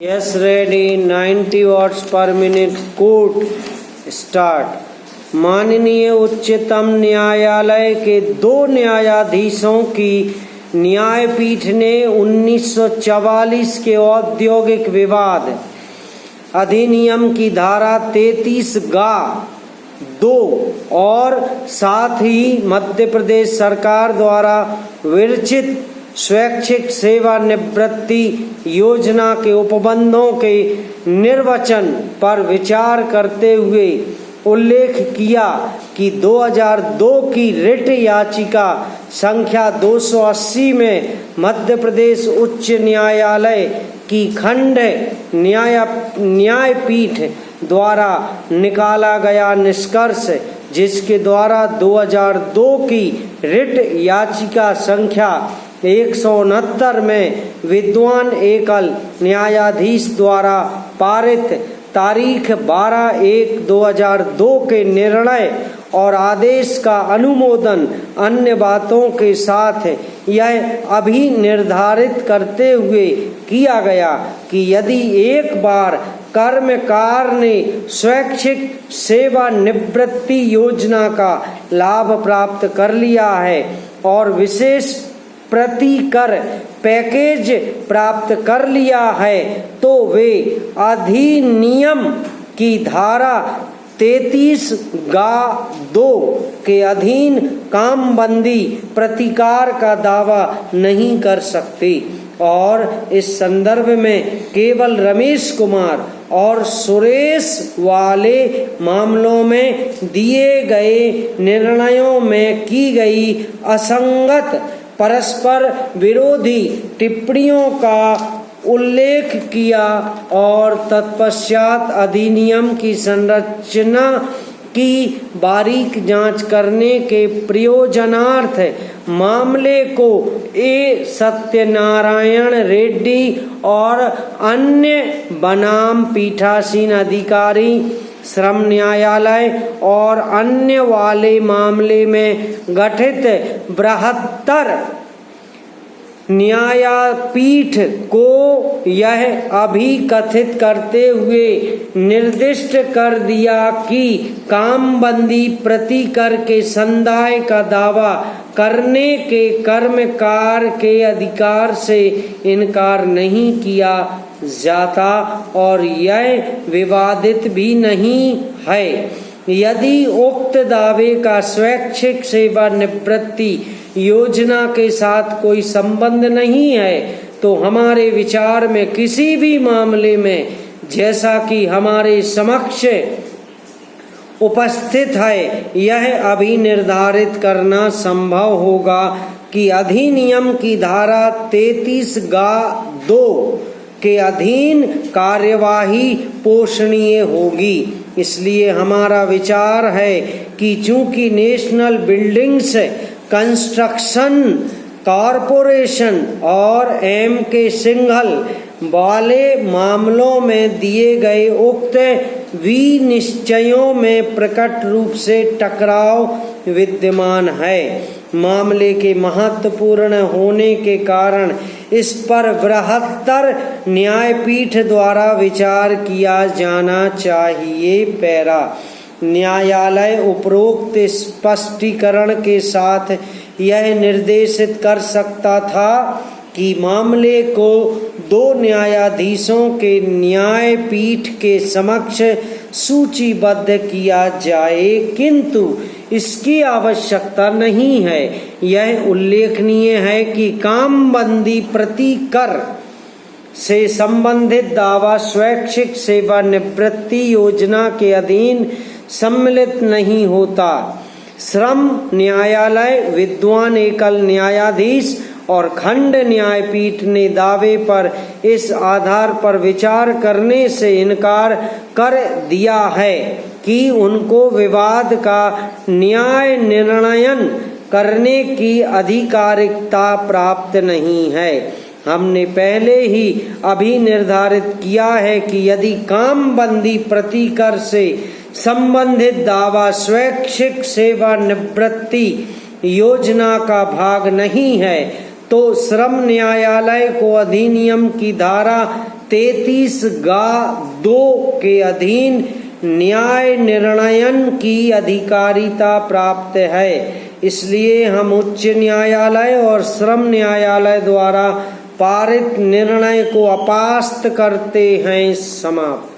Yes, ready. 90 watts per minute. Court start. माननीय उच्चतम न्यायालय के दो न्यायाधीशों की न्यायपीठ ने 1944 के औद्योगिक विवाद अधिनियम की धारा 33(2) और साथ ही मध्य प्रदेश सरकार द्वारा विरचित स्वैच्छिक सेवानिवृत्ति योजना के उपबंधों के निर्वचन पर विचार करते हुए उल्लेख किया कि 2002 की रिट याचिका संख्या 280 में मध्य प्रदेश उच्च न्यायालय की खंड न्यायपीठ द्वारा निकाला गया निष्कर्ष, जिसके द्वारा 2002 की रिट याचिका संख्या 169 में विद्वान एकल न्यायाधीश द्वारा पारित तारीख 12/1/2002 के निर्णय और आदेश का अनुमोदन अन्य बातों के साथ यह अभी निर्धारित करते हुए किया गया कि यदि एक बार कर्मकार ने स्वैच्छिक सेवानिवृत्ति योजना का लाभ प्राप्त कर लिया है और विशेष प्रतिकर पैकेज प्राप्त कर लिया है तो वे अधिनियम की धारा 33(2) के अधीन कामबंदी प्रतिकार का दावा नहीं कर सकते। और इस संदर्भ में केवल रमेश कुमार और सुरेश वाले मामलों में दिए गए निर्णयों में की गई असंगत परस्पर विरोधी टिप्पणियों का उल्लेख किया और तत्पश्चात अधिनियम की संरचना की बारीक जांच करने के प्रयोजनार्थ मामले को ए सत्यनारायण रेड्डी और अन्य बनाम पीठासीन अधिकारी श्रम न्यायालय और अन्य वाले मामले में गठित बृहत्तर न्यायपीठ को यह अभी कथित करते हुए निर्दिष्ट कर दिया कि कामबंदी प्रतिकर के संदाय का दावा करने के कर्मकार के अधिकार से इनकार नहीं किया जाता और यह विवादित भी नहीं है। यदि उक्त दावे का स्वैच्छिक सेवानिवृत्ति योजना के साथ कोई संबंध नहीं है तो हमारे विचार में किसी भी मामले में, जैसा कि हमारे समक्ष उपस्थित है, यह अभी निर्धारित करना संभव होगा कि अधिनियम की धारा 33(2) के अधीन कार्यवाही पोषणीय होगी। इसलिए हमारा विचार है कि चूंकि नेशनल बिल्डिंग्स कंस्ट्रक्शन कॉरपोरेशन और M.K. सिंघल वाले मामलों में दिए गए उक्त विनिश्चयों में प्रकट रूप से टकराव विद्यमान है, मामले के महत्वपूर्ण होने के कारण इस पर बृहत्तर न्यायपीठ द्वारा विचार किया जाना चाहिए। पैरा न्यायालय उपरोक्त स्पष्टीकरण के साथ यह निर्देशित कर सकता था कि मामले को दो न्यायाधीशों के न्यायपीठ के समक्ष सूचीबद्ध किया जाए, किंतु इसकी आवश्यकता नहीं है। यह उल्लेखनीय है कि कामबंदी प्रतिकर से संबंधित दावा स्वैच्छिक सेवानिवृत्ति योजना के अधीन सम्मिलित नहीं होता। श्रम न्यायालय, विद्वान एकल न्यायाधीश और खंड न्यायपीठ ने दावे पर इस आधार पर विचार करने से इनकार कर दिया है कि उनको विवाद का न्याय निर्णयन करने की अधिकारिकता प्राप्त नहीं है। हमने पहले ही अभी निर्धारित किया है कि यदि कामबंदी प्रतिकर से संबंधित दावा स्वैच्छिक सेवानिवृत्ति योजना का भाग नहीं है तो श्रम न्यायालय को अधिनियम की धारा 33(2) के अधीन न्याय निर्णयन की अधिकारिता प्राप्त है। इसलिए हम उच्च न्यायालय और श्रम न्यायालय द्वारा पारित निर्णय को अपास्त करते हैं। समाप्त।